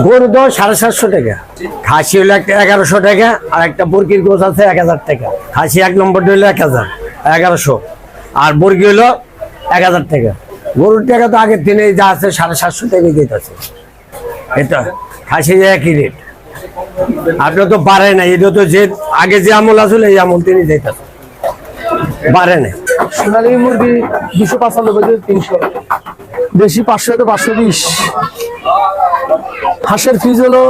গরু তো 750 টাকা, খাসি হলো একটা 1100 টাকা, আর একটা বর্গির গোছ আছে 1000 টাকা। খাসি 1 নম্বর হলো 1000, 1100, আর বর্গি হলো 1000 টাকা। গরুর টাকা তো আগের দিনে যা আছে 750 টাকা দিতেছে। এটা খাসি একই রেট, আপনার তো বাড়ে না। এটা তো যে আগে যে আমল আসলে এই আমল তিনি যেতেছে, বাড়ে না। সোনালী মুরগি 295 300, দেশি 500 থেকে 520। হাঁসের ফিজ হলো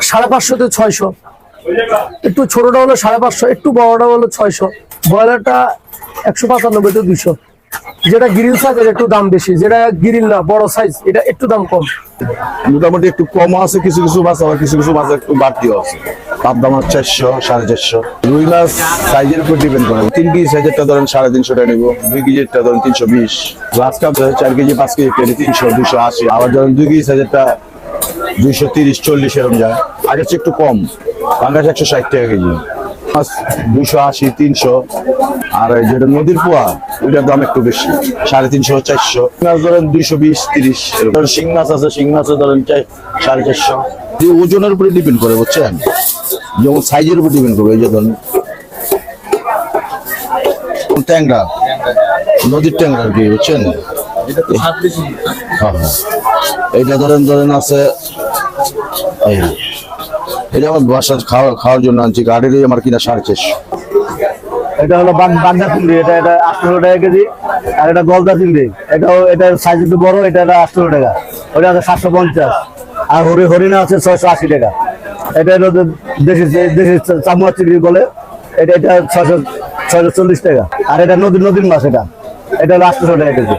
550 থেকে 600, একটু ছোটটা হলো 550, একটু বড়টা হলো 600। ব্রয়লারটা 195 থেকে 200। যেটা গ্রিল সাইজের একটু দাম বেশি, যেটা গ্রিল না বড় সাইজ এটা একটু দাম কম। মোটামুটি একটু কম আছে, কিছু কিছু মাছ আবার কিছু কিছু মাছ একটু বাড়তিও আছে। তার দাম 400 450। রুই মাছ সাইজের উপর ডিপেন্ড করে। 3 কেজি সাইজেরটা ধরেন 350 টাকা নেবো, 2 কেজিরটা ধরেন 320, গ্লাস কাপ 4 কেজি 5 কেজি কেটে 300 280, আবার ধরেন 2 কেজি সাইজেরটা 230 40 এরকম যায়। আগের চেয়ে একটু কম, পাঙ্গাস 160 টাকা কেজি, মাছ 280 300। আর যেটা নদীর পোয়া ওইটার দাম একটু বেশি, 350 400। মাছ ধরেন 220 30 এরকম। শিং মাছ আছে, শিং মাছে ধরেন 450। ওজনের উপরে ডিপেন্ড করে, বুঝছেন, যেমন সাইজের উপর ডিপেন্ড করবে। এই যে ধরেন ট্যাংরা, নদীর ট্যাংরা আর কি, বুঝছেন। হ্যাঁ, এইটা ধরেন আছে, এটা আমার বাসার খাওয়ার জন্য আনছি। গাড়িরই আমার কিনা 450। এটা হলো বাগদা চিংড়ি, এটা 800 টাকা কেজি। আর এটা গলদা চিংড়ি, এটার সাইজ একটু বড়, এটা 800 টাকা। ওটা আছে 750। আর হরিণা আছে 680 টাকা। এটা হলো দেশি চামড়া চিংড়ি বলে, এটা 640 টাকা। আর এটা নদীর মাছ, এটা হলো 800 টাকা কেজি।